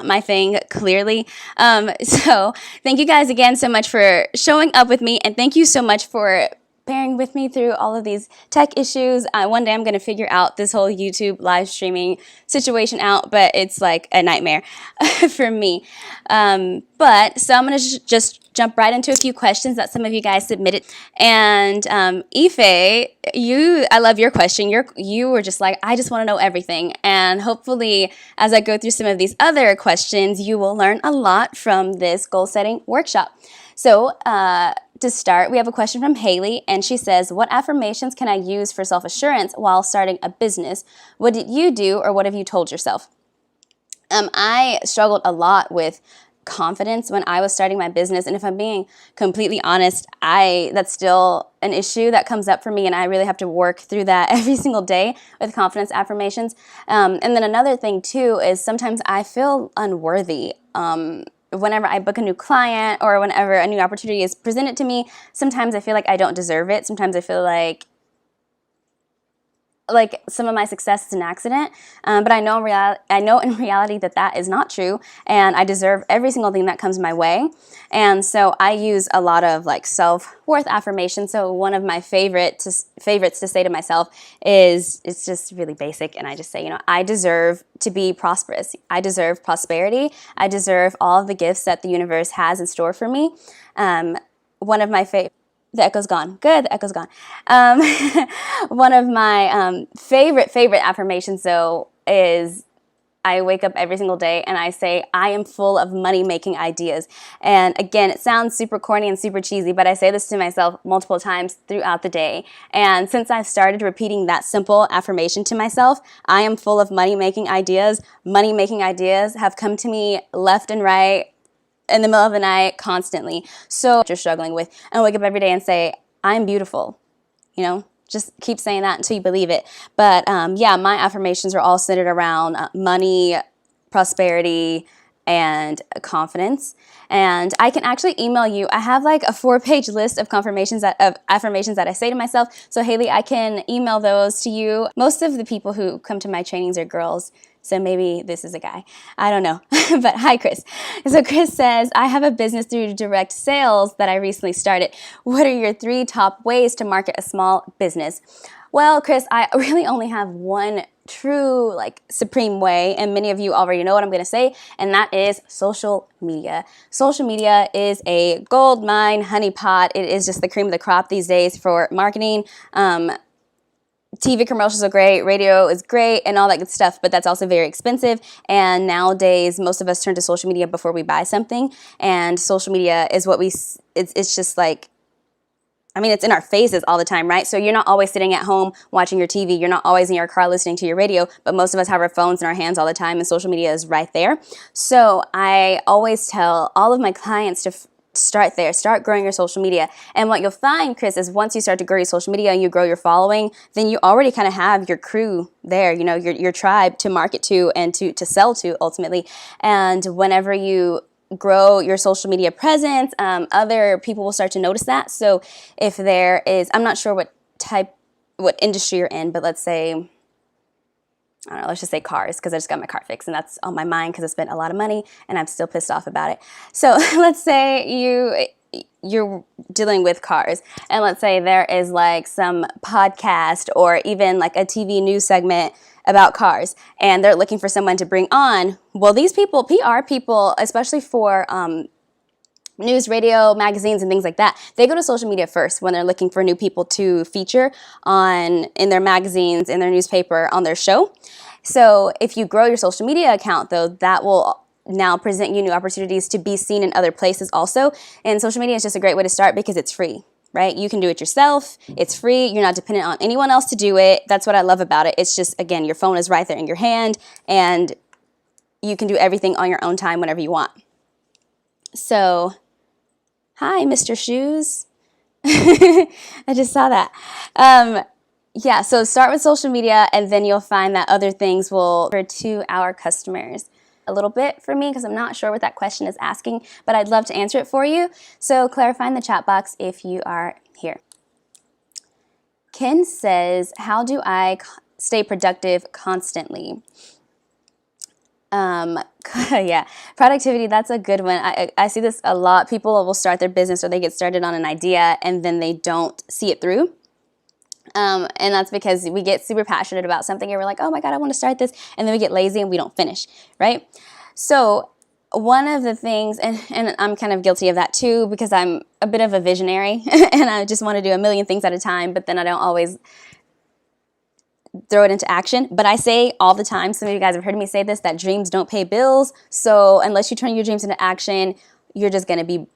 my thing, clearly. So thank you guys again so much for showing up with me, and thank you so much for bearing with me through all of these tech issues. One day I'm going to figure out this whole YouTube live streaming situation out, but it's like a nightmare for me. So I'm going to just jump right into a few questions that some of you guys submitted. And Ife, I love your question. You were just like, I just want to know everything. And hopefully, as I go through some of these other questions, you will learn a lot from this goal setting workshop. So to start, we have a question from Haley, and she says, what affirmations can I use for self-assurance while starting a business? What did you do, or what have you told yourself? I struggled a lot with confidence when I was starting my business, and if I'm being completely honest, that's still an issue that comes up for me, and I really have to work through that every single day with confidence affirmations. And then another thing too is sometimes I feel unworthy. Whenever I book a new client or whenever a new opportunity is presented to me, sometimes I feel like I don't deserve it. Sometimes I feel like some of my success is an accident, but I know in reality that is not true, and I deserve every single thing that comes my way. And so I use a lot of self-worth affirmations. So one of my favorites to say to myself is, it's just really basic, and I just say, I deserve to be prosperous. I deserve prosperity. I deserve all of the gifts that the universe has in store for me. One of my The echo's gone. Good, the echo's gone. One of my favorite affirmations, though, is I wake up every single day and I say, I am full of money-making ideas. And again, it sounds super corny and super cheesy, but I say this to myself multiple times throughout the day. And since I've started repeating that simple affirmation to myself, I am full of money-making ideas. Money-making ideas have come to me left and right, in the middle of the night, constantly. So you're struggling with, and wake up every day and say, I'm beautiful. Just keep saying that until you believe it. But yeah, my affirmations are all centered around money, prosperity, and confidence. And I can actually email you. I have a 4-page list of affirmations that I say to myself. So Haley, I can email those to you. Most of the people who come to my trainings are girls, so maybe this is a guy. I don't know. But hi, Chris. So Chris says, I have a business through direct sales that I recently started. What are your 3 top ways to market a small business? Well, Chris, I really only have one true supreme way, and many of you already know what I'm going to say, and that is social media. Social media is a gold mine, honeypot. It is just the cream of the crop these days for marketing. TV commercials are great, radio is great, and all that good stuff, but that's also very expensive. And nowadays, most of us turn to social media before we buy something. And social media is it's just it's in our faces all the time, right? So you're not always sitting at home watching your TV. You're not always in your car listening to your radio, but most of us have our phones in our hands all the time, and social media is right there. So I always tell all of my clients to start there. Start growing your social media. And what you'll find, Chris, is once you start to grow your social media and you grow your following, then you already kind of have your crew there, your tribe to market to and to sell to ultimately. And whenever you grow your social media presence, other people will start to notice that. So if there is, I'm not sure what industry you're in, but let's say, I don't know, let's just say cars, because I just got my car fixed and that's on my mind because I spent a lot of money and I'm still pissed off about it. So let's say you're dealing with cars, and let's say there is some podcast or even a TV news segment about cars, and they're looking for someone to bring on. Well, these people, PR people, especially for news, radio, magazines, and things like that, they go to social media first when they're looking for new people to feature in their magazines, in their newspaper, on their show. So if you grow your social media account, though, that will now present you new opportunities to be seen in other places also. And social media is just a great way to start because it's free, right? You can do it yourself. It's free. You're not dependent on anyone else to do it. That's what I love about it. It's just, again, your phone is right there in your hand, and you can do everything on your own time whenever you want. So, hi, Mr. Shoes. I just saw that. Yeah, so start with social media, and then you'll find that other things will to our customers. A little bit for me because I'm not sure what that question is asking, but I'd love to answer it for you. So clarify in the chat box if you are here. Ken says, how do I stay productive constantly? Yeah, productivity, that's a good one. I see this a lot. People will start their business or they get started on an idea and then they don't see it through. And that's because we get super passionate about something and we're like, oh my God, I want to start this. And then we get lazy and we don't finish, right? So one of the things, and I'm kind of guilty of that too, because I'm a bit of a visionary and I just want to do a million things at a time, but then I don't always throw it into action. But I say all the time, some of you guys have heard me say this, that dreams don't pay bills. So unless you turn your dreams into action, you're just going to be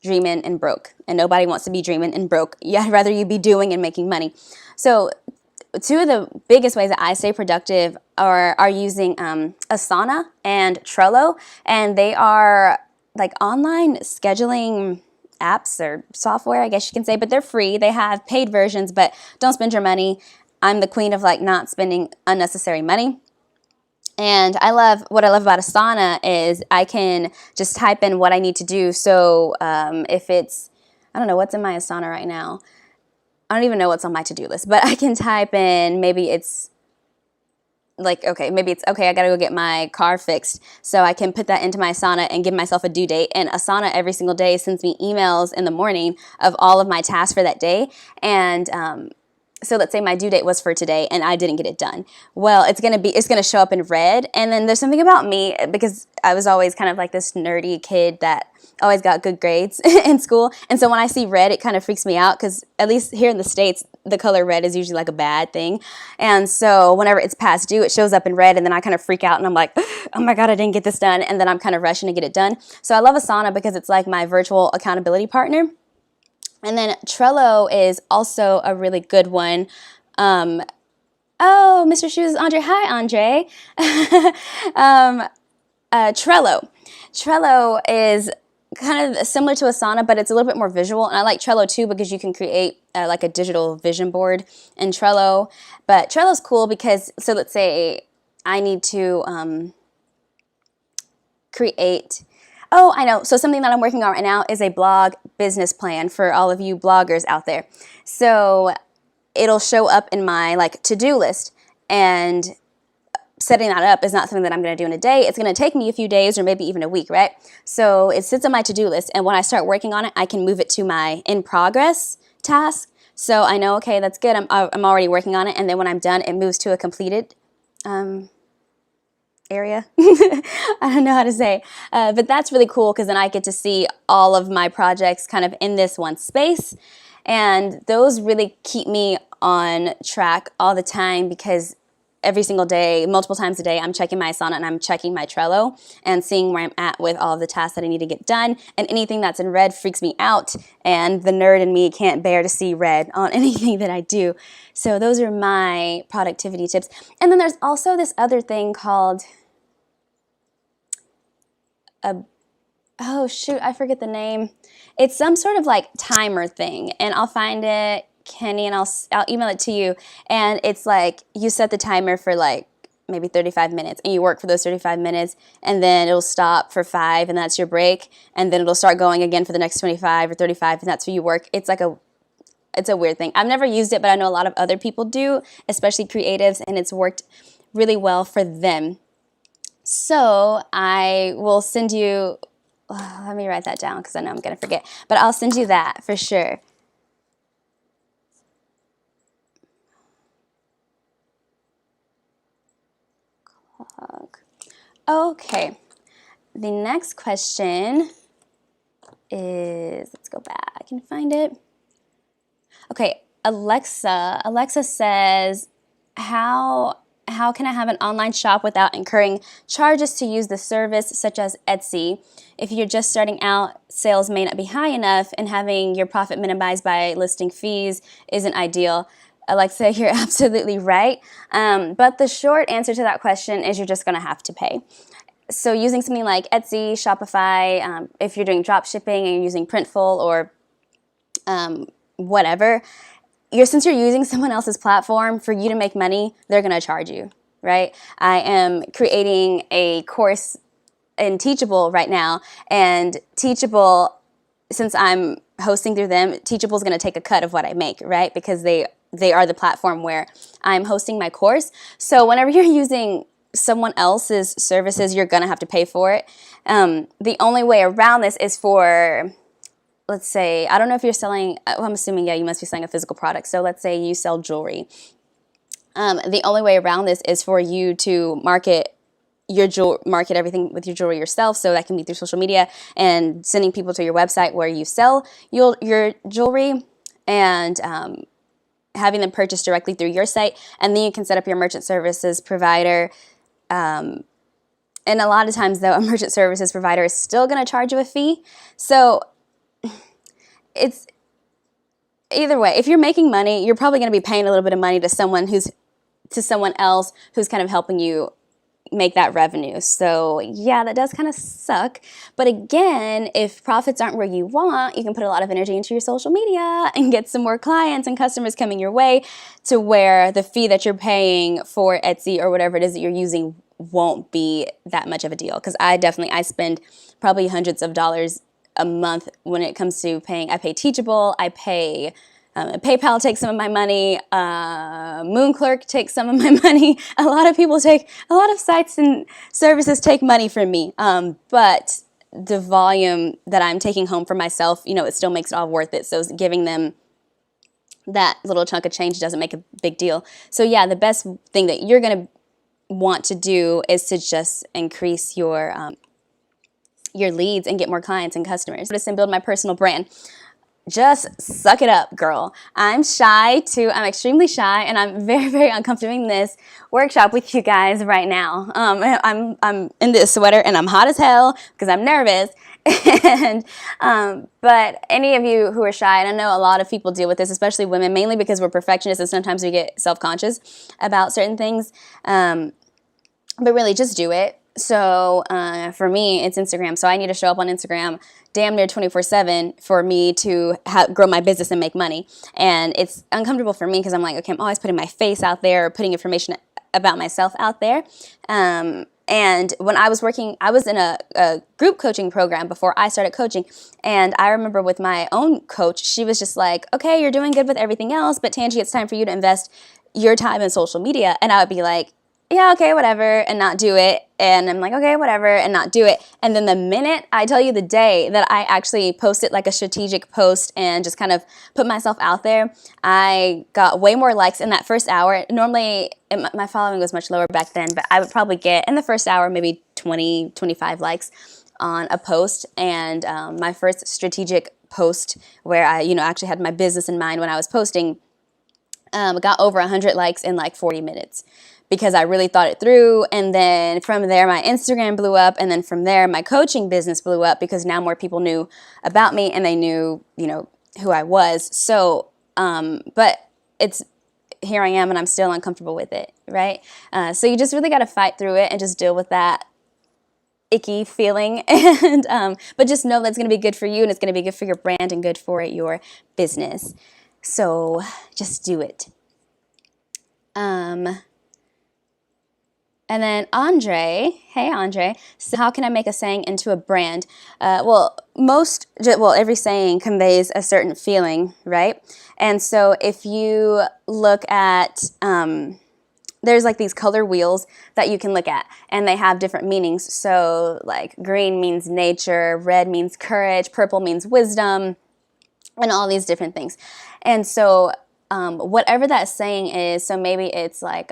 dreaming and broke. And nobody wants to be dreaming and broke. Yeah, I'd rather you be doing and making money. So two of the biggest ways that I stay productive are using Asana and Trello. And they are like online scheduling apps or software, I guess you can say, but they're free. They have paid versions, but don't spend your money. I'm the queen of like not spending unnecessary money. And what I love about Asana is I can just type in what I need to do. So if it's, I don't know what's in my Asana right now. I don't even know what's on my to-do list, but I can type in, maybe it's like, okay, I gotta go get my car fixed. So I can put that into my Asana and give myself a due date. And Asana every single day sends me emails in the morning of all of my tasks for that day. And so let's say my due date was for today and I didn't get it done. Well, it's gonna show up in red. And then there's something about me, because I was always kind of like this nerdy kid that always got good grades in school. And so when I see red, it kind of freaks me out, because at least here in the States, the color red is usually like a bad thing. And so whenever it's past due, it shows up in red, and then I kind of freak out and I'm like, oh my God, I didn't get this done. And then I'm kind of rushing to get it done. So I love Asana because it's like my virtual accountability partner. And then Trello is also a really good one. Oh, Mr. Shoes, Andre. Hi, Andre. Trello is kind of similar to Asana, but it's a little bit more visual. And I like Trello too because you can create like a digital vision board in Trello. But Trello's cool because, so let's say I need to create... Oh, I know. So something that I'm working on right now is a blog business plan for all of you bloggers out there. So it'll show up in my like to-do list, and setting that up is not something that I'm going to do in a day. It's going to take me a few days or maybe even a week, right? So it sits on my to-do list, and when I start working on it, I can move it to my in progress task. So I know, okay, that's good. I'm already working on it. And then when I'm done, it moves to a completed area. I don't know how to say, but that's really cool because then I get to see all of my projects kind of in this one space. And those really keep me on track all the time, because every single day, multiple times a day, I'm checking my Asana and I'm checking my Trello and seeing where I'm at with all of the tasks that I need to get done. And anything that's in red freaks me out, and the nerd in me can't bear to see red on anything that I do. So those are my productivity tips. And then there's also this other thing called... oh shoot, I forget the name. It's some sort of like timer thing, and I'll find it, Kenny, and I'll email it to you. And it's like you set the timer for like maybe 35 minutes, and you work for those 35 minutes, and then it'll stop for 5, and that's your break, and then it'll start going again for the next 25 or 35, and that's where you work. It's a weird thing. I've never used it, but I know a lot of other people do, especially creatives, and it's worked really well for them. So I will send you, let me write that down because I know I'm going to forget, but I'll send you that for sure. Okay, the next question is, let's go back and find it. Okay, Alexa says, how can I have an online shop without incurring charges to use the service, such as Etsy? If you're just starting out, sales may not be high enough, and having your profit minimized by listing fees isn't ideal. Alexa, you're absolutely right. But the short answer to that question is you're just going to have to pay. So using something like Etsy, Shopify, if you're doing drop shipping and you're using Printful or whatever, since you're using someone else's platform, for you to make money, they're going to charge you, right? I am creating a course in Teachable right now, and Teachable, since I'm hosting through them, Teachable is going to take a cut of what I make, right? Because they are the platform where I'm hosting my course. So whenever you're using someone else's services, you're going to have to pay for it. The only way around this is for, let's say, I don't know if you're selling, well, I'm assuming, yeah, you must be selling a physical product. So let's say you sell jewelry. The only way around this is for you to market market everything with your jewelry yourself. So that can be through social media and sending people to your website where you sell your jewelry, and having them purchase directly through your site. And then you can set up your merchant services provider. And a lot of times, though, a merchant services provider is still going to charge you a fee. So it's either way. If you're making money, you're probably going to be paying a little bit of money to someone else who's kind of helping you make that revenue. So yeah, that does kind of suck. But again, if profits aren't where you want, you can put a lot of energy into your social media and get some more clients and customers coming your way, to where the fee that you're paying for Etsy or whatever it is that you're using won't be that much of a deal. Because I spend probably hundreds of dollars a month when it comes to paying. I pay Teachable, I pay PayPal takes some of my money. Moonclerk takes some of my money. A lot of sites and services take money from me. But the volume that I'm taking home for myself, it still makes it all worth it. So giving them that little chunk of change doesn't make a big deal. So yeah, the best thing that you're going to want to do is to just increase your leads and get more clients and customers. And build my personal brand. Just suck it up, girl. I'm extremely shy, and I'm very, very uncomfortable in this workshop with you guys right now. I'm in this sweater, and I'm hot as hell because I'm nervous. But any of you who are shy, and I know a lot of people deal with this, especially women, mainly because we're perfectionists and sometimes we get self-conscious about certain things. But really, just do it. So for me, it's Instagram. So I need to show up on Instagram damn near 24/7 for me to grow my business and make money. And it's uncomfortable for me because I'm like, okay, I'm always putting my face out there or putting information about myself out there. And when I was in a group coaching program before I started coaching. And I remember with my own coach, she was just like, okay, you're doing good with everything else, but Tangie, it's time for you to invest your time in social media. And I would be like, yeah, okay, whatever, and not do it. And I'm like, okay, whatever, and not do it. And then the minute, I tell you the day that I actually posted like a strategic post and just kind of put myself out there, I got way more likes in that first hour. Normally, my following was much lower back then, but I would probably get in the first hour maybe 20, 25 likes on a post. And my first strategic post where I, actually had my business in mind when I was posting, got over 100 likes in like 40 minutes. Because I really thought it through. And then from there, my Instagram blew up. And then from there, my coaching business blew up because now more people knew about me and they knew, who I was. So, but here I am and I'm still uncomfortable with it, right? So you just really got to fight through it and just deal with that icky feeling. And but just know that's going to be good for you, and it's going to be good for your brand and good for your business. So just do it. And then Andre, hey Andre, so how can I make a saying into a brand? Every saying conveys a certain feeling, right? And so if you look at, there's like these color wheels that you can look at, and they have different meanings. So like green means nature, red means courage, purple means wisdom, and all these different things. And so whatever that saying is, so maybe it's like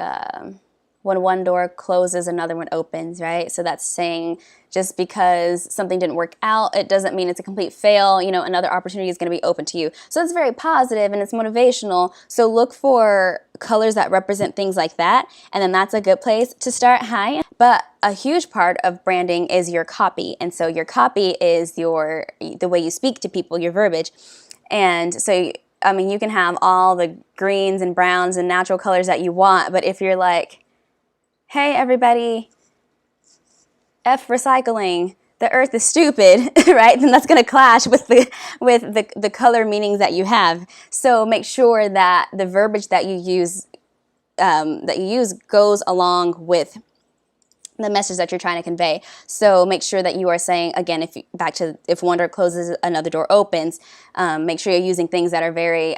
when one door closes, another one opens, right? So that's saying just because something didn't work out, it doesn't mean it's a complete fail. Another opportunity is going to be open to you. So it's very positive and it's motivational. So look for colors that represent things like that. And then that's a good place to start high. But a huge part of branding is your copy. And so your copy is the way you speak to people, your verbiage. And so, you can have all the greens and browns and natural colors that you want. But if you're like, hey, everybody, F recycling, the earth is stupid, right? Then that's going to clash with the color meanings that you have. So make sure that the verbiage that you use goes along with the message that you're trying to convey. So make sure that you are saying, again, if one door closes, another door opens. Make sure you're using things that are very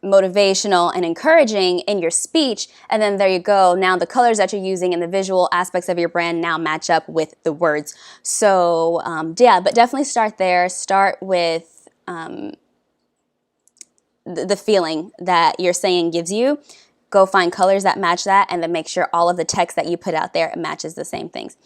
motivational and encouraging in your speech, and then there you go. Now the colors that you're using and the visual aspects of your brand now match up with the words. So yeah, but definitely start there. Start with the feeling that your saying gives you. Go find colors that match that, and then make sure all of the text that you put out there matches the same things.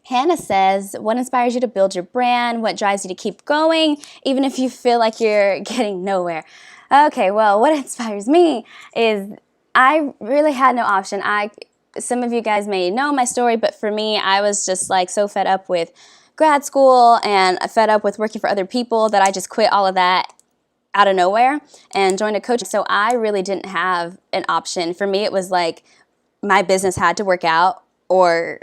Hannah says, what inspires you to build your brand? What drives you to keep going, even if you feel like you're getting nowhere? Okay, well, what inspires me is I really had no option. Some of you guys may know my story, but for me, I was just like so fed up with grad school and fed up with working for other people that I just quit all of that out of nowhere and joined a coach. So I really didn't have an option. For me, it was like my business had to work out, or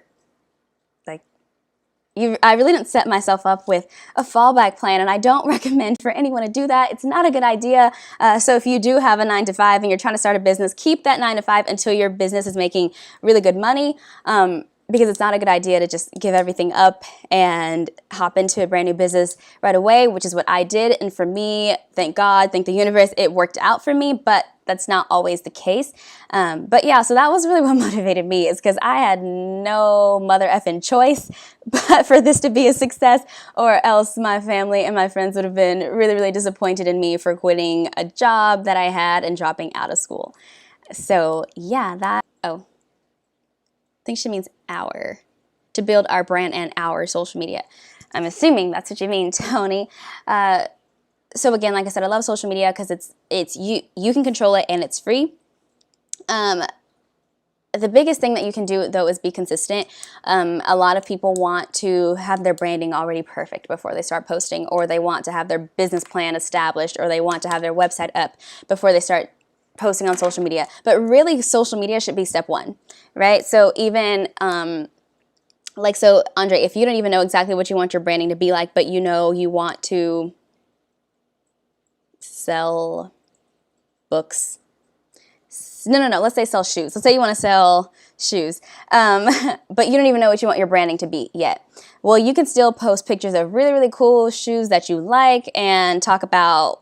I really didn't set myself up with a fallback plan, and I don't recommend for anyone to do that. It's not a good idea. So if you do have a 9-to-5 and you're trying to start a business, keep that 9-to-5 until your business is making really good money, because it's not a good idea to just give everything up and hop into a brand new business right away, which is what I did. And for me, thank God, thank the universe, it worked out for me, but that's not always the case. But yeah, so that was really what motivated me, is because I had no mother effing choice but for this to be a success, or else my family and my friends would have been really, really disappointed in me for quitting a job that I had and dropping out of school. So yeah, I think she means our, to build our brand and our social media. I'm assuming that's what you mean, Tony. So again, like I said, I love social media because it's you can control it and it's free. The biggest thing that you can do, though, is be consistent. A lot of people want to have their branding already perfect before they start posting, or they want to have their business plan established, or they want to have their website up before they start posting on social media. But really, social media should be step one, right? So even so Andre, if you don't even know exactly what you want your branding to be like, but you know you want to sell books. No. Let's say sell shoes. Let's say you want to sell shoes, but you don't even know what you want your branding to be yet. Well, you can still post pictures of really, really cool shoes that you like and talk about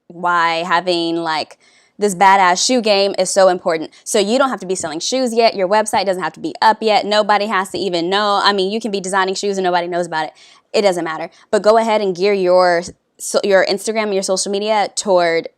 why having like this badass shoe game is so important. So you don't have to be selling shoes yet. Your website doesn't have to be up yet. Nobody has to even know. I mean, you can be designing shoes and nobody knows about it. It doesn't matter. But go ahead and gear your Instagram and your social media toward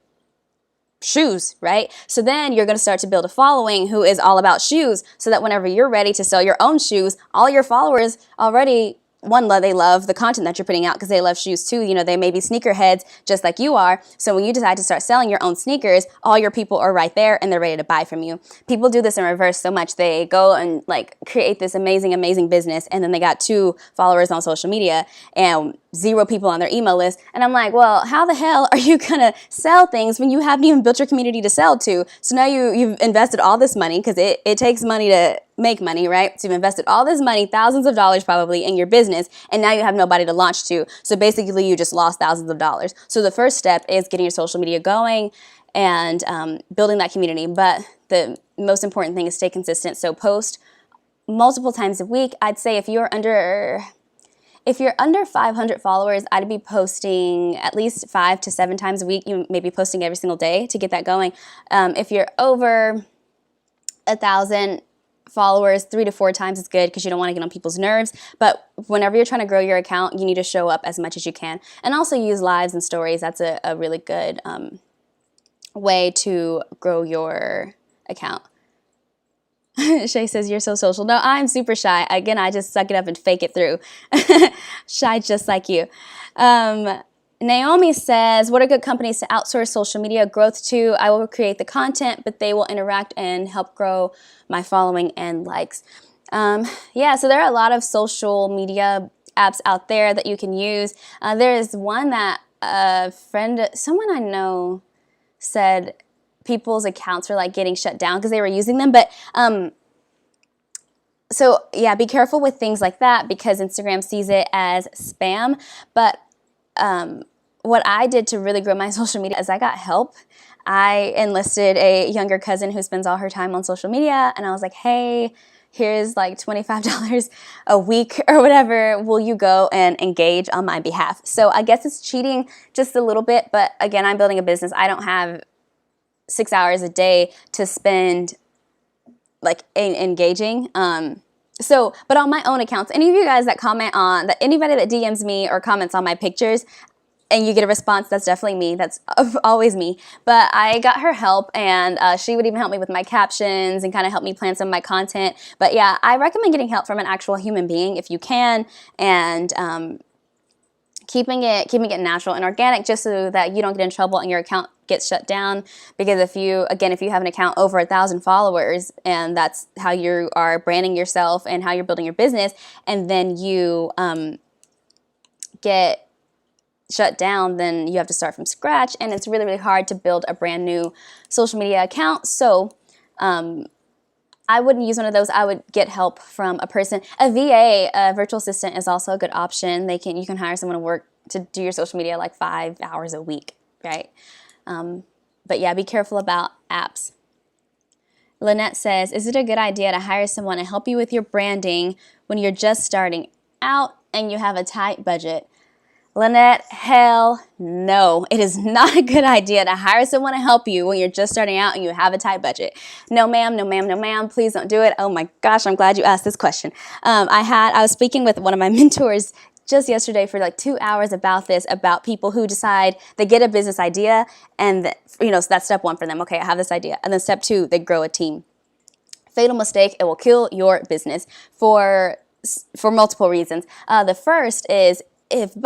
shoes, right? So then you're going to start to build a following who is all about shoes, so that whenever you're ready to sell your own shoes, all your followers already, they love the content that you're putting out because they love shoes too. You know, they may be sneakerheads just like you are. So when you decide to start selling your own sneakers, all your people are right there and they're ready to buy from you. People do this in reverse so much. They go and like create this amazing, amazing business, and then they got 2 followers on social media and 0 people on their email list. And I'm like, well, how the hell are you going to sell things when you haven't even built your community to sell to? So now you've invested all this money, because it takes money to make money, right? So you've invested all this money, thousands of dollars probably, in your business, and now you have nobody to launch to. So basically you just lost thousands of dollars. So the first step is getting your social media going and building that community. But the most important thing is stay consistent. So post multiple times a week. I'd say if you're under 500 followers, I'd be posting at least 5 to 7 times a week. You may be posting every single day to get that going. If you're over 1,000 followers, 3 to 4 times is good, because you don't want to get on people's nerves. But whenever you're trying to grow your account, you need to show up as much as you can. And also use lives and stories. That's a really good way to grow your account. Shay says, you're so social. No, I'm super shy. Again, I just suck it up and fake it through. Shy just like you. Naomi says, what are good companies to outsource social media growth to? I will create the content, but they will interact and help grow my following and likes. Yeah, so there are a lot of social media apps out there that you can use. There is one that someone I know said people's accounts were like getting shut down because they were using them. But so yeah, be careful with things like that, because Instagram sees it as spam. But what I did to really grow my social media is I got help. I enlisted a younger cousin who spends all her time on social media, and I was like, hey, here's like $25 a week or whatever. Will you go and engage on my behalf? So I guess it's cheating just a little bit, but again, I'm building a business. I don't have 6 hours a day to spend like engaging. But on my own accounts, any of you guys that comment on that, anybody that DMs me or comments on my pictures and you get a response, that's definitely me. That's always me. But I got her help, and she would even help me with my captions and kind of help me plan some of my content. But yeah, I recommend getting help from an actual human being if you can, and keeping it natural and organic, just so that you don't get in trouble and your account gets shut down. Because if you have an account over 1,000 followers, and that's how you are branding yourself and how you're building your business, and then you get shut down, then you have to start from scratch, and it's really, really hard to build a brand new social media account. So I wouldn't use one of those. I would get help from a person. A VA, a virtual assistant, is also a good option. You can hire someone to work to do your social media like 5 hours a week, right? But yeah, be careful about apps. Lynette says, is it a good idea to hire someone to help you with your branding when you're just starting out and you have a tight budget? Lynette, hell no. It is not a good idea to hire someone to help you when you're just starting out and you have a tight budget. No ma'am, no ma'am, no ma'am. Please don't do it. Oh my gosh, I'm glad you asked this question. I was speaking with one of my mentors just yesterday for like 2 hours about people who decide they get a business idea, and so that's step one for them. Okay, I have this idea. And then step two, they grow a team. Fatal mistake. It will kill your business for multiple reasons. The first is, if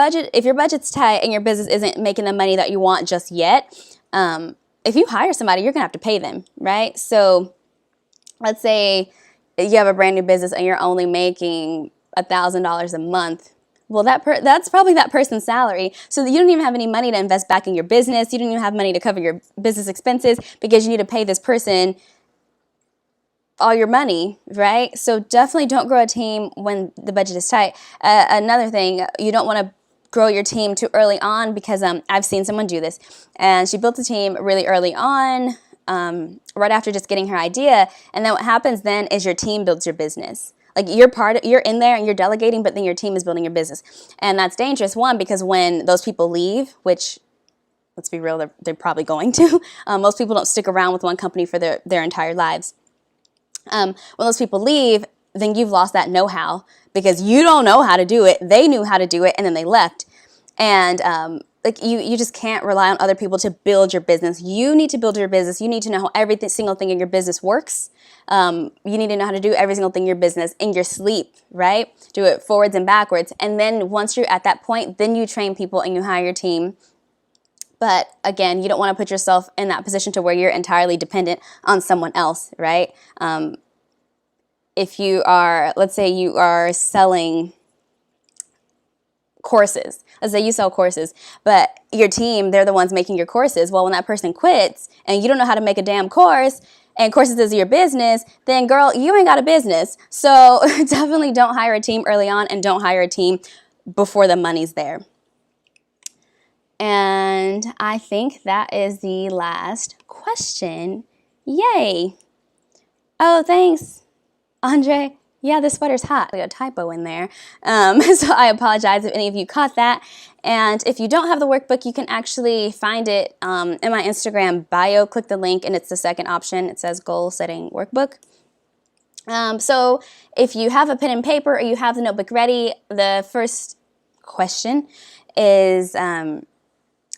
your budget's tight and your business isn't making the money that you want just yet, if you hire somebody, you're gonna have to pay them, right? So let's say you have a brand new business and you're only making $1,000 a month. Well, that's probably that person's salary. So you don't even have any money to invest back in your business. You don't even have money to cover your business expenses because you need to pay this person all your money, right? So definitely don't grow a team when the budget is tight. Another thing, you don't want to grow your team too early on, because I've seen someone do this, and she built a team really early on, right after just getting her idea, and then what happens then is your team builds your business. Like you're in there and you're delegating, but then your team is building your business, and that's dangerous. One, because when those people leave, which, let's be real, they're probably going to. Most people don't stick around with one company for their entire lives. When those people leave, then you've lost that know-how, because you don't know how to do it. They knew how to do it, and then they left. And you just can't rely on other people to build your business. You need to build your business. You need to know how every single thing in your business works. You need to know how to do every single thing in your business in your sleep, right? Do it forwards and backwards. And then once you're at that point, then you train people and you hire your team. But again, you don't want to put yourself in that position to where you're entirely dependent on someone else, right? If you are, let's say you are selling courses. Let's say you sell courses, but your team, they're the ones making your courses. Well, when that person quits and you don't know how to make a damn course, and courses is your business, then girl, you ain't got a business. So definitely don't hire a team early on, and don't hire a team before the money's there. And I think that is the last question. Yay. Oh, thanks, Andre. Yeah, this sweater's hot. Like a typo in there. So I apologize if any of you caught that. And if you don't have the workbook, you can actually find it in my Instagram bio. Click the link, and it's the second option. It says Goal Setting Workbook. So if you have a pen and paper, or you have the notebook ready, the first question is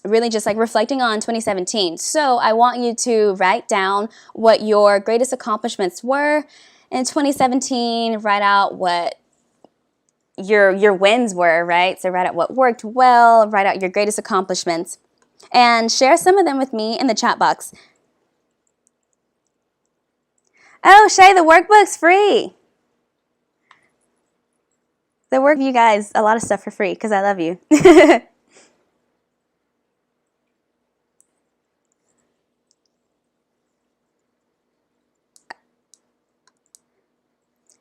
really just like reflecting on 2017. So I want you to write down what your greatest accomplishments were in 2017. Write out what your wins were, right? So write out what worked well, write out your greatest accomplishments, and share some of them with me in the chat box. Oh, Shay, the workbook's free. The work, you guys, a lot of stuff for free because I love you.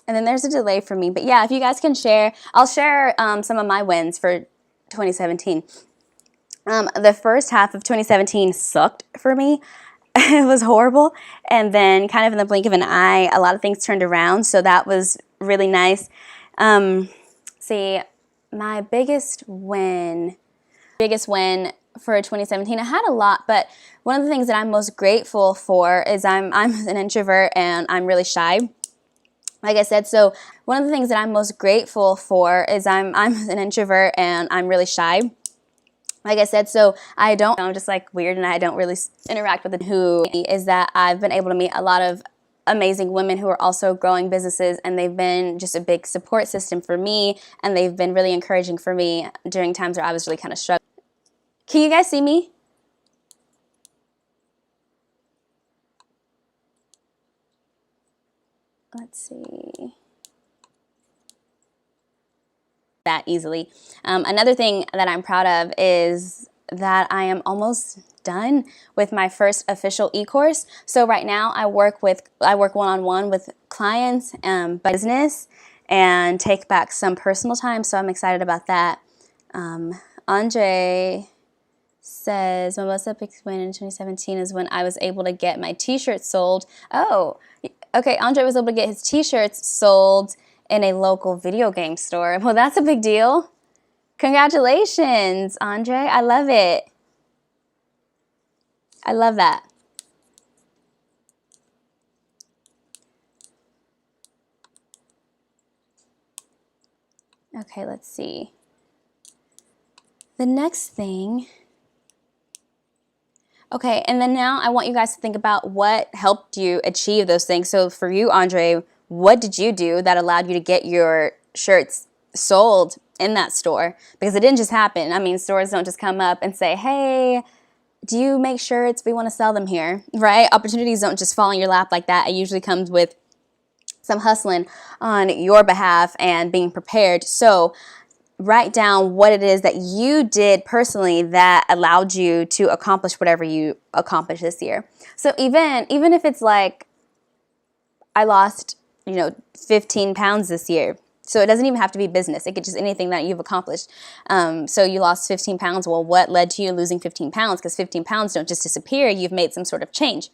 And then there's a delay for me. But yeah, if you guys can share, I'll share some of my wins for 2017. The first half of 2017 sucked for me. It was horrible. And then kind of in the blink of an eye, a lot of things turned around. So that was really nice. See, my biggest win for 2017. I had a lot, but one of the things that I'm most grateful for is I'm an introvert and I'm really shy. Like I said, so one of the things that I'm most grateful for is I'm an introvert and I'm really shy. Like I said, so I'm just like weird and I don't really interact with it. Who is that I've been able to meet a lot of amazing women who are also growing businesses, and they've been just a big support system for me, and they've been really encouraging for me during times where I was really kind of struggling. Can you guys see me? Let's see. That easily. Another thing that I'm proud of is that I am almost done with my first official e-course. So right now I work one-on-one with clients, business, and take back some personal time. So I'm excited about that. Andre says my most epic win in 2017 is when I was able to get my t-shirts sold. Oh, okay. Andre was able to get his t-shirts sold in a local video game store. Well, that's a big deal. Congratulations, Andre. I love it. I love that. Okay, let's see. The next thing. Okay, and then now I want you guys to think about what helped you achieve those things. So for you, Andre, what did you do that allowed you to get your shirts sold in that store? Because it didn't just happen. I mean, stores don't just come up and say, hey, do you make shirts? We want to sell them here, right? Opportunities don't just fall in your lap like that. It usually comes with some hustling on your behalf and being prepared. So write down what it is that you did personally that allowed you to accomplish whatever you accomplished this year. So even if it's like, I lost, 15 pounds this year. So it doesn't even have to be business. It could just anything that you've accomplished. So you lost 15 pounds. Well, what led to you losing 15 pounds? Because 15 pounds don't just disappear. You've made some sort of change.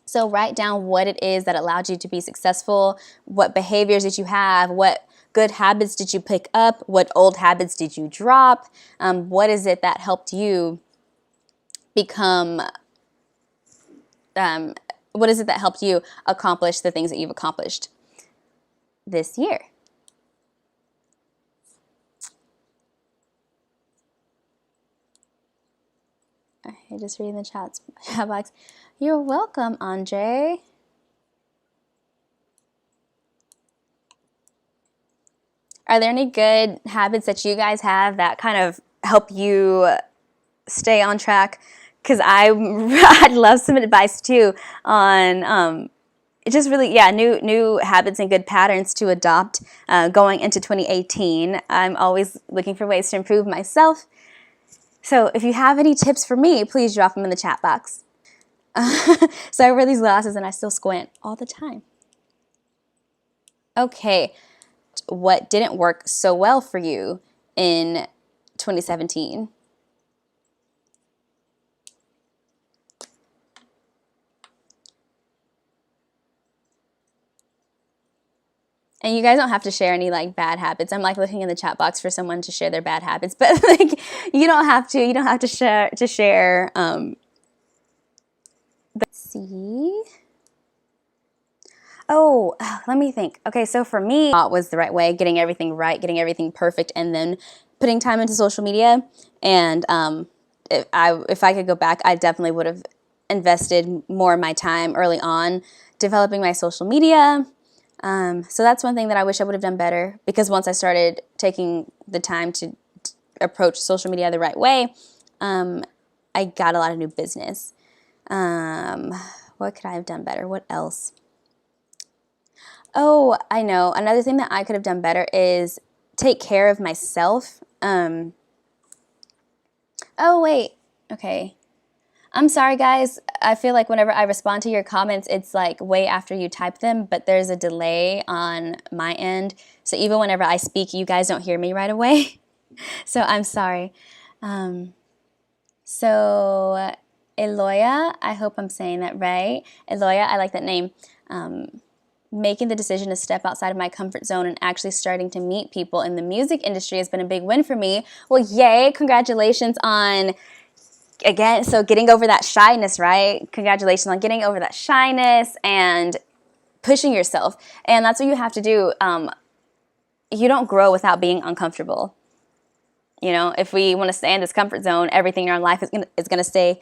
So write down what it is that allowed you to be successful. What behaviors did you have? What good habits did you pick up? What old habits did you drop? What is it that helped you become... what is it that helped you accomplish the things that you've accomplished this year? Okay, just reading the chat box. You're welcome, Andre. Are there any good habits that you guys have that kind of help you stay on track? Because I'd love some advice too on it's just really, new habits and good patterns to adopt going into 2018. I'm always looking for ways to improve myself. So if you have any tips for me, please drop them in the chat box. So I wear these glasses and I still squint all the time. Okay, what didn't work so well for you in 2017? And you guys don't have to share any like bad habits. I'm like looking in the chat box for someone to share their bad habits, but like you don't have to. You don't have to share. Let's see. Oh, let me think. Okay, so for me, what was the right way, getting everything right, getting everything perfect, and then putting time into social media. And if I could go back, I definitely would have invested more of my time early on developing my social media. So that's one thing that I wish I would have done better, because once I started taking the time to approach social media the right way, I got a lot of new business. What could I have done better? What else? Oh, I know. Another thing that I could have done better is take care of myself. Oh, wait. Okay. I'm sorry, guys. I feel like whenever I respond to your comments, it's like way after you type them, but there's a delay on my end. So even whenever I speak, you guys don't hear me right away. So I'm sorry. So Eloya, I hope I'm saying that right. Eloya, I like that name. Making the decision to step outside of my comfort zone and actually starting to meet people in the music industry has been a big win for me. Well, yay, congratulations on again, so getting over that shyness, right? Congratulations on getting over that shyness and pushing yourself. And that's what you have to do. You don't grow without being uncomfortable. You know, if we want to stay in this comfort zone, everything in our life is gonna stay.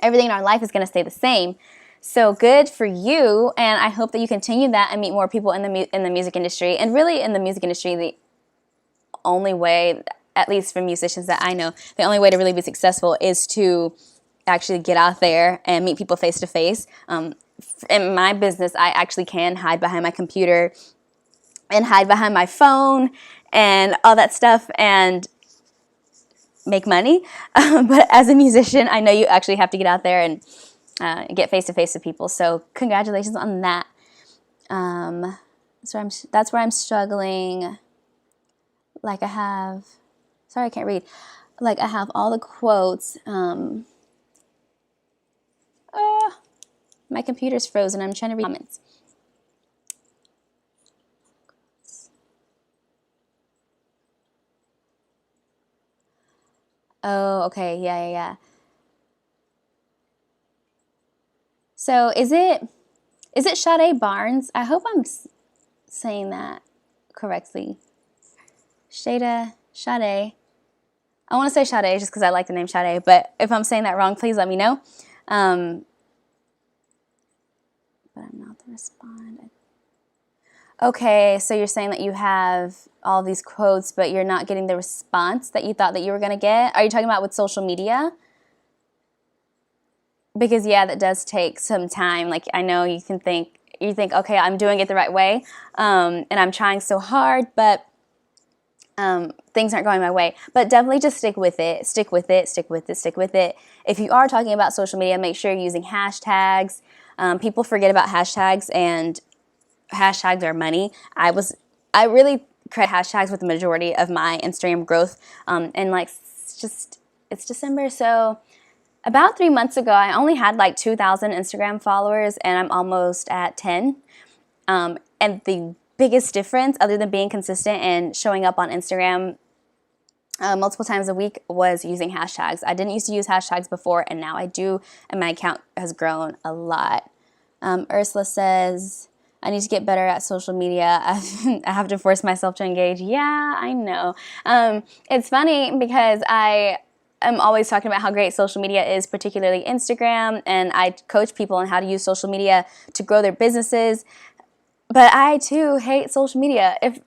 Everything in our life is gonna stay the same. So good for you, and I hope that you continue that and meet more people in the music industry. And really, in the music industry, the only way, at least for musicians that I know, the only way to really be successful is to actually get out there and meet people face to face. In my business, I actually can hide behind my computer and hide behind my phone and all that stuff and make money. But as a musician, I know you actually have to get out there and get face to face with people. So congratulations on that. So that's where I'm struggling. Like I have, sorry, I can't read. Like I have all the quotes. My computer's frozen. I'm trying to read comments. Oh, okay. Yeah. So is it Sade Barnes? I hope I'm saying that correctly. Sade. I want to say Sade just because I like the name Sade, but if I'm saying that wrong, please let me know. But I'm not the respond. Okay, so you're saying that you have all these quotes, but you're not getting the response that you thought that you were going to get? Are you talking about with social media? Because, yeah, that does take some time. Like, I know you think, okay, I'm doing it the right way, and I'm trying so hard, but things aren't going my way. But definitely just stick with it. If you are talking about social media, make sure you're using hashtags. People forget about hashtags, and hashtags are money. I really credit hashtags with the majority of my Instagram growth. And like, it's December, so about 3 months ago, I only had like 2,000 Instagram followers, and I'm almost at 10. And the biggest difference, other than being consistent and showing up on Instagram multiple times a week, was using hashtags. I didn't used to use hashtags before, and now I do, and my account has grown a lot. Ursula says, I need to get better at social media. I have to force myself to engage. Yeah, I know. It's funny because I'm always talking about how great social media is, particularly Instagram, and I coach people on how to use social media to grow their businesses. But I too hate social media. If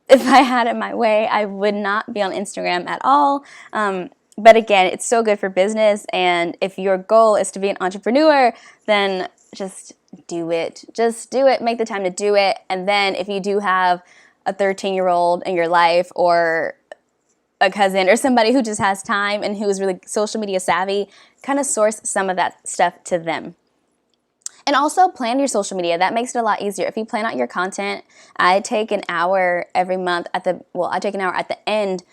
I had it my way, I would not be on Instagram at all. But again, it's so good for business, and if your goal is to be an entrepreneur, then just do it. Just do it. Make the time to do it. And then if you do have a 13-year-old in your life, or a cousin, or somebody who just has time and who is really social media savvy, kind of source some of that stuff to them. And also plan your social media. That makes it a lot easier. If you plan out your content, I take an hour every month I take an hour at the end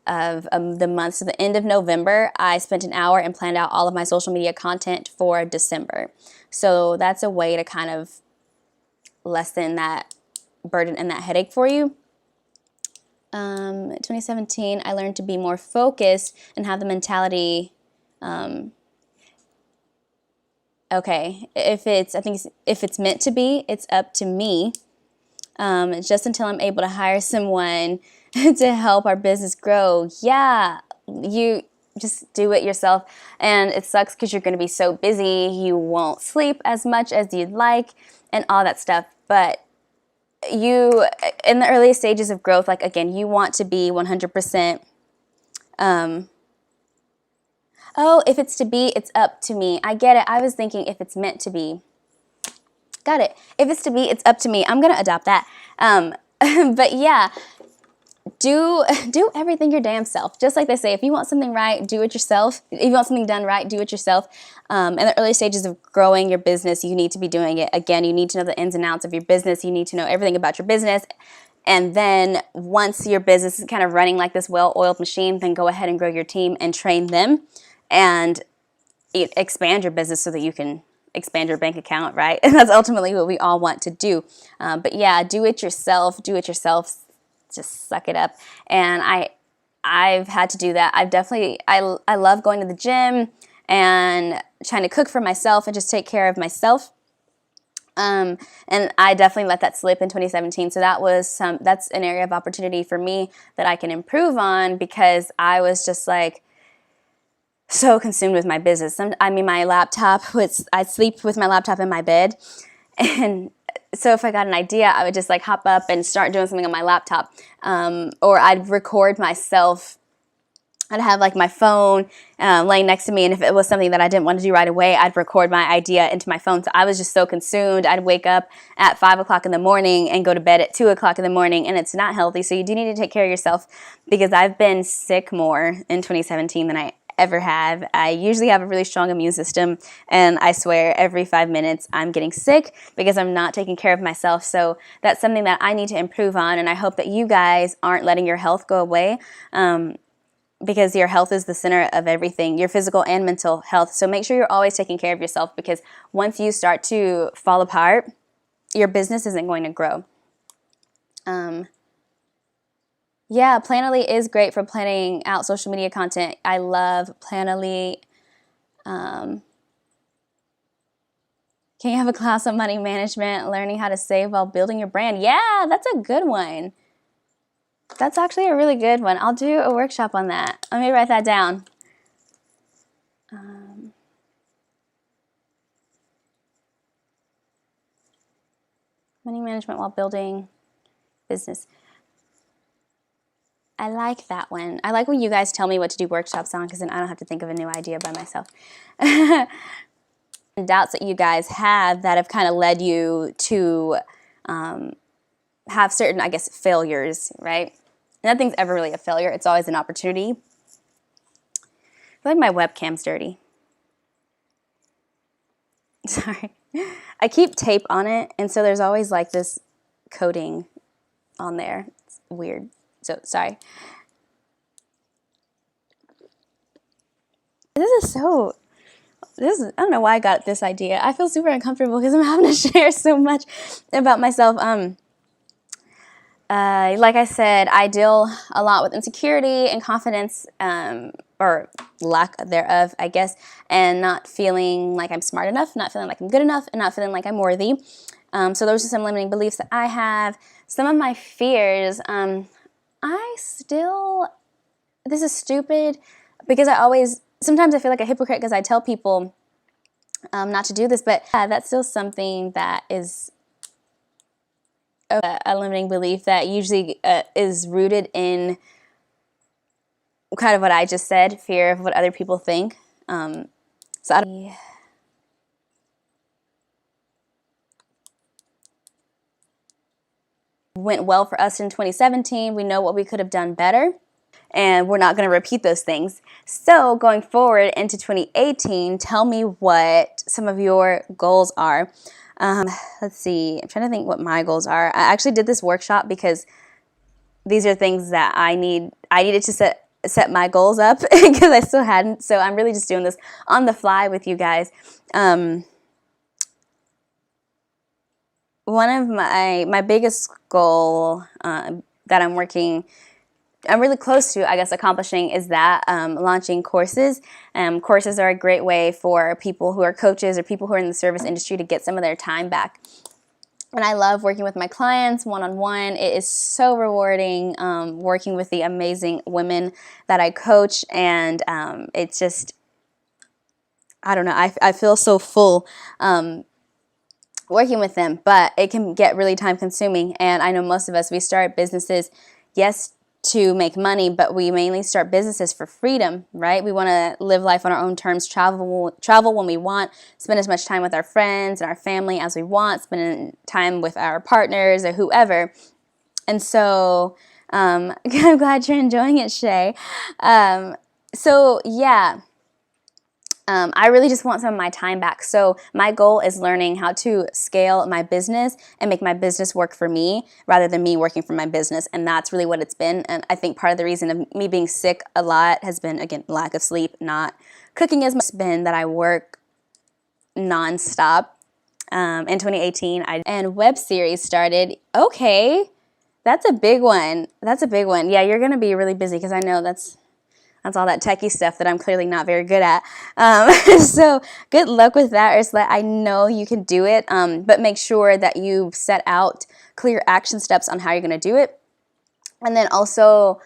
of the month. So the end of November, I spent an hour and planned out all of my social media content for December. So that's a way to kind of lessen that burden and that headache for you. 2017, I learned to be more focused and have the mentality. Okay, if it's meant to be, it's up to me. Just until I'm able to hire someone to help our business grow. Yeah, you just do it yourself. And it sucks because you're going to be so busy. You won't sleep as much as you'd like and all that stuff. But you, in the earliest stages of growth, like, again, you want to be 100%. Oh, if it's to be, it's up to me. I get it. I was thinking if it's meant to be. Got it. If it's to be, it's up to me. I'm going to adopt that. But yeah, do everything your damn self. Just like they say, if you want something right, do it yourself. If you want something done right, do it yourself. In the early stages of growing your business, you need to be doing it. Again, you need to know the ins and outs of your business. You need to know everything about your business. And then once your business is kind of running like this well-oiled machine, then go ahead and grow your team and train them and expand your business so that you can expand your bank account, right? And that's ultimately what we all want to do. But yeah, do it yourself. Just suck it up. And I've had to do that. I love going to the gym and trying to cook for myself and just take care of myself. And I definitely let that slip in 2017. So that's an area of opportunity for me that I can improve on, because I was just like so consumed with my business. My laptop, I sleep with my laptop in my bed. And so if I got an idea, I would just like hop up and start doing something on my laptop. Or I'd record myself. I'd have like my phone laying next to me, and if it was something that I didn't want to do right away, I'd record my idea into my phone. So I was just so consumed. I'd wake up at 5 o'clock in the morning and go to bed at 2 o'clock in the morning, and it's not healthy. So you do need to take care of yourself, because I've been sick more in 2017 than I ever have. I usually have a really strong immune system, and I swear every 5 minutes I'm getting sick because I'm not taking care of myself. So that's something that I need to improve on, and I hope that you guys aren't letting your health go away. Because your health is the center of everything, your physical and mental health. So make sure you're always taking care of yourself, because once you start to fall apart, your business isn't going to grow. Yeah, Planoly is great for planning out social media content. I love Planoly. Can you have a class on money management, learning how to save while building your brand? Yeah, that's a good one. That's actually a really good one. I'll do a workshop on that. Let me write that down. Money management while building business. I like that one. I like when you guys tell me what to do workshops on, because then I don't have to think of a new idea by myself. Doubts that you guys have that have kind of led you to have certain, I guess, failures, right? Nothing's ever really a failure. It's always an opportunity. I feel like my webcam's dirty. Sorry. I keep tape on it, and so there's always like this coating on there. It's weird. So, sorry. I don't know why I got this idea. I feel super uncomfortable because I'm having to share so much about myself. Like I said, I deal a lot with insecurity and confidence, or lack thereof, I guess, and not feeling like I'm smart enough, not feeling like I'm good enough, and not feeling like I'm worthy. So those are some limiting beliefs that I have. Some of my fears, this is stupid, because sometimes I feel like a hypocrite because I tell people not to do this, but that's still something that is a limiting belief that usually is rooted in kind of what I just said, fear of what other people think. Went well for us in 2017. We know what we could have done better, and we're not going to repeat those things. So going forward into 2018, tell me what some of your goals are. Let's see. I'm trying to think what my goals are. I actually did this workshop because these are things that I needed to set my goals up because I still hadn't. So I'm really just doing this on the fly with you guys. One of my biggest goal that I'm really close to, I guess, accomplishing is that launching courses. Courses are a great way for people who are coaches or people who are in the service industry to get some of their time back. And I love working with my clients one-on-one. It is so rewarding working with the amazing women that I coach, and it's just, I don't know, I feel so full working with them, but it can get really time consuming. And I know most of us, we start businesses, yes, to make money, but we mainly start businesses for freedom, right? We want to live life on our own terms, travel when we want, spend as much time with our friends and our family as we want, spend time with our partners or whoever. And so I'm glad you're enjoying it, Shay. So yeah. I really just want some of my time back. So my goal is learning how to scale my business and make my business work for me rather than me working for my business. And that's really what it's been. And I think part of the reason of me being sick a lot has been, again, lack of sleep, not cooking as much. It's been that I work nonstop. In 2018, and web series started. Okay. That's a big one. That's a big one. Yeah, you're going to be really busy because I know that's all that techie stuff that I'm clearly not very good at. So good luck with that, Ursula. I know you can do it, but make sure that you set out clear action steps on how you're going to do it. And then also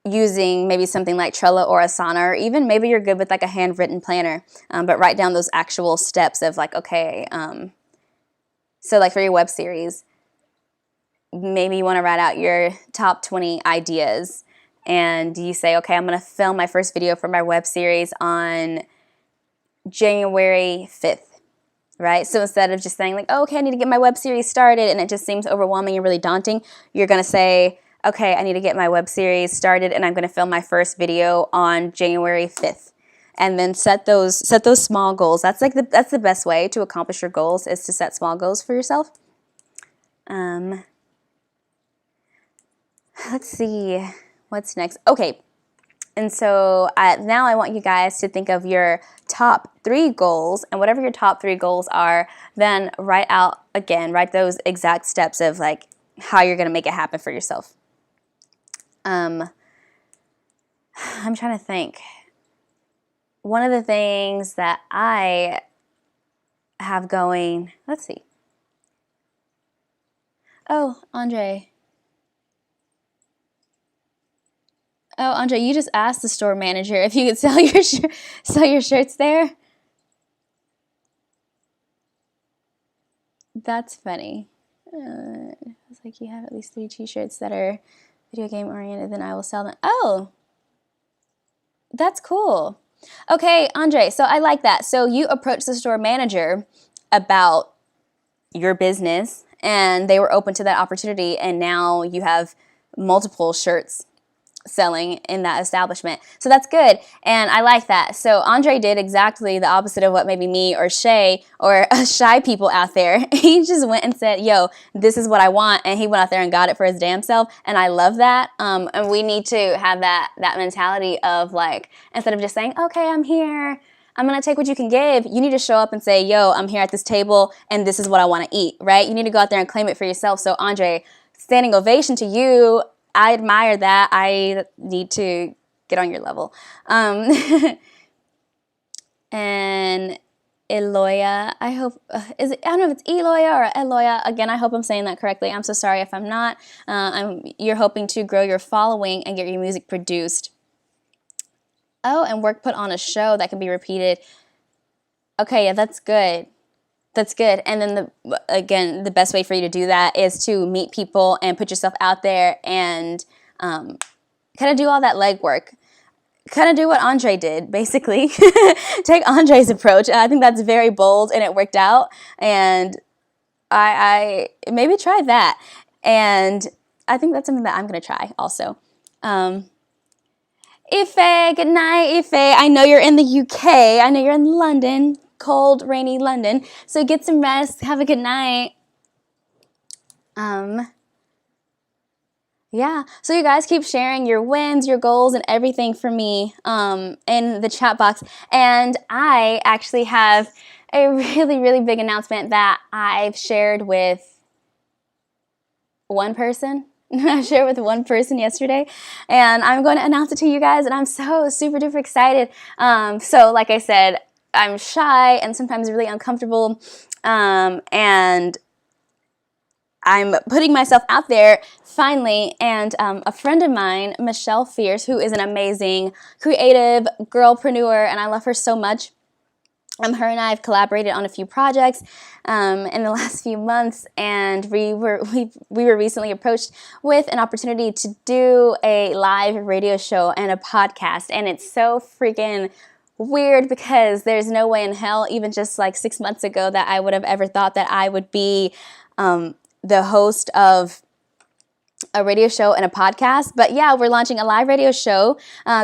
using maybe something like Trello or Asana, or even maybe you're good with like a handwritten planner, but write down those actual steps of like, okay, so like for your web series, maybe you want to write out your top 20 ideas. And you say, okay, I'm going to film my first video for my web series on January 5th, right? So instead of just saying like, oh, okay, I need to get my web series started, and it just seems overwhelming and really daunting, you're going to say, okay, I need to get my web series started, and I'm going to film my first video on January 5th. And then set those small goals. That's the best way to accomplish your goals, is to set small goals for yourself. Let's see. What's next? Okay, and so now I want you guys to think of your top 3 goals, and whatever your top 3 goals are, then write those exact steps of like how you're going to make it happen for yourself. I'm trying to think. One of the things that I have going, let's see. Oh, Andre, you just asked the store manager if you could sell your shirts there. That's funny. It's like, you have at least 3 t-shirts that are video game oriented, then I will sell them. Oh, that's cool. Okay, Andre, so I like that. So you approached the store manager about your business, and they were open to that opportunity, and now you have multiple shirts selling in that establishment. So that's good, and I like that. So Andre did exactly the opposite of what maybe me or Shay or shy people out there. He just went and said, yo, this is what I want, and he went out there and got it for his damn self, and I love that. And we need to have that mentality of like, instead of just saying, okay, I'm here, I'm going to take what you can give, you need to show up and say, yo, I'm here at this table, and this is what I want to eat, right? You need to go out there and claim it for yourself. So Andre, standing ovation to you. I admire that. I need to get on your level. And Eloya, I hope, I don't know if it's Eloya or Eloya. Again, I hope I'm saying that correctly. I'm so sorry if I'm not. You're hoping to grow your following and get your music produced. Oh, and work put on a show that can be repeated. Okay, yeah, that's good. That's good. And then the best way for you to do that is to meet people and put yourself out there and kind of do all that legwork. Kind of do what Andre did, basically. Take Andre's approach. I think that's very bold, and it worked out. And I maybe try that. And I think that's something that I'm going to try also. Ife, good night, Ife. I know you're in the UK. I know you're in London. Cold, rainy London. So get some rest. Have a good night. Yeah. So you guys keep sharing your wins, your goals, and everything for me in the chat box. And I actually have a really, really big announcement that I've shared with one person. I shared with one person yesterday, and I'm going to announce it to you guys, and I'm so super duper excited. So like I said, I'm shy and sometimes really uncomfortable, and I'm putting myself out there finally, and a friend of mine, Michelle Fierce, who is an amazing creative girlpreneur, and I love her so much. Her and I have collaborated on a few projects in the last few months, and we were recently approached with an opportunity to do a live radio show and a podcast, and it's so freaking weird because there's no way in hell, even just like 6 months ago, that I would have ever thought that I would be the host of a radio show and a podcast. But yeah, we're launching a live radio show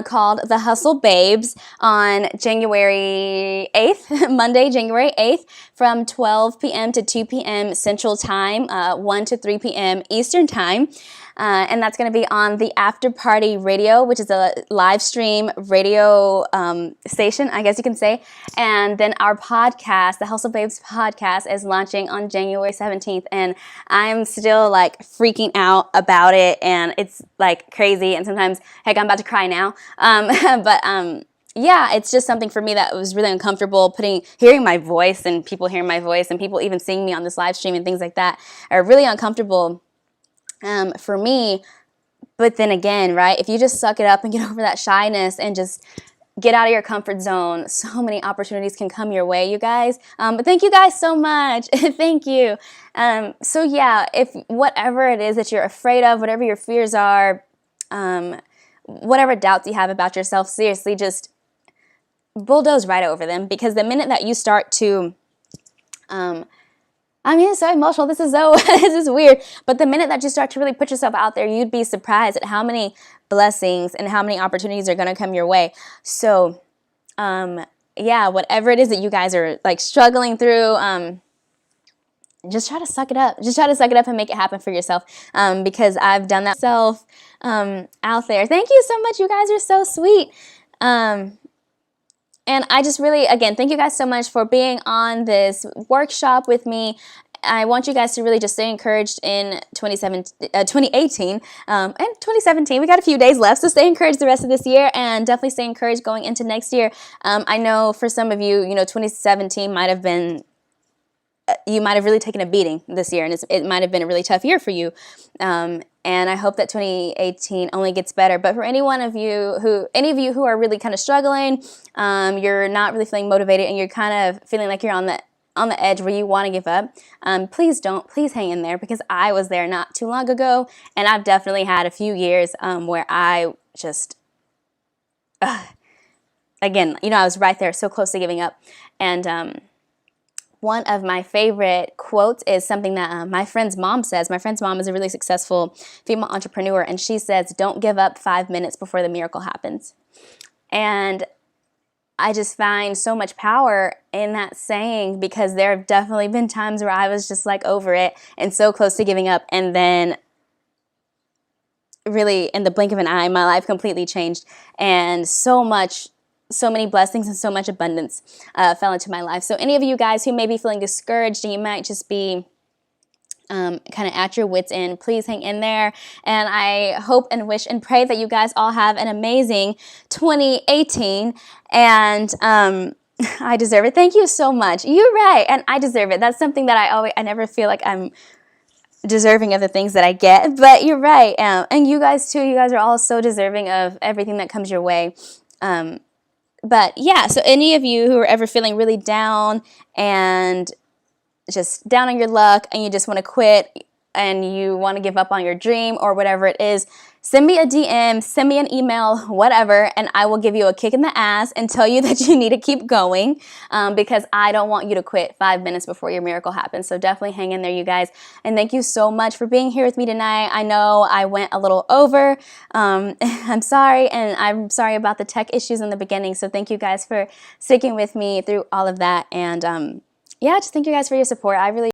called The Hustle Babes on January 8th, Monday, January 8th, from 12 p.m. to 2 p.m. Central Time, 1 to 3 p.m. Eastern Time. and that's going to be on the After Party Radio, which is a live stream radio station, I guess you can say. And then our podcast, the House of Babes podcast, is launching on January 17th, and I'm still like freaking out about it, and it's like crazy, and sometimes, heck, I'm about to cry now. Yeah, it's just something for me that was really uncomfortable, hearing my voice and people hearing my voice and people even seeing me on this live stream and things like that are really uncomfortable for me. But then again, right, if you just suck it up and get over that shyness and just get out of your comfort zone, so many opportunities can come your way, you guys. But thank you guys so much. Thank you. So yeah, if whatever it is that you're afraid of, whatever your fears are, whatever doubts you have about yourself, seriously, just bulldoze right over them, because the minute that you start to, I mean, it's so emotional. This is this is weird. But the minute that you start to really put yourself out there, you'd be surprised at how many blessings and how many opportunities are going to come your way. So, yeah, whatever it is that you guys are like struggling through, just try to suck it up. Just try to suck it up and make it happen for yourself. Because I've done that myself out there. Thank you so much. You guys are so sweet. And I just really, again, thank you guys so much for being on this workshop with me. I want you guys to really just stay encouraged in 2018 and 2017. We got a few days left, so stay encouraged the rest of this year, and definitely stay encouraged going into next year. I know for some of you, 2017 might have been, you might have really taken a beating this year, and it might have been a really tough year for you. And I hope that 2018 only gets better. But for any of you who are really kind of struggling, you're not really feeling motivated, and you're kind of feeling like you're on the edge where you want to give up, please hang in there, because I was there not too long ago, and I've definitely had a few years where I just, again, I was right there, so close to giving up. And one of my favorite quotes is something that my friend's mom says. My friend's mom is a really successful female entrepreneur, and she says, "Don't give up 5 minutes before the miracle happens." And I just find so much power in that saying, because there have definitely been times where I was just like over it and so close to giving up, and then really in the blink of an eye, my life completely changed, and so many blessings and so much abundance fell into my life. So any of you guys who may be feeling discouraged and you might just be kind of at your wits' end, please hang in there. And I hope and wish and pray that you guys all have an amazing 2018. And I deserve it. Thank you so much. You're right. And I deserve it. That's something that I never feel like I'm deserving of the things that I get. But you're right. And you guys too. You guys are all so deserving of everything that comes your way. But yeah, so any of you who are ever feeling really down and just down on your luck, and you just want to quit and you want to give up on your dream or whatever it is, send me a DM, send me an email, whatever, and I will give you a kick in the ass and tell you that you need to keep going, because I don't want you to quit 5 minutes before your miracle happens. So definitely hang in there, you guys. And thank you so much for being here with me tonight. I know I went a little over. I'm sorry, and I'm sorry about the tech issues in the beginning. So thank you guys for sticking with me through all of that. And yeah, just thank you guys for your support. I really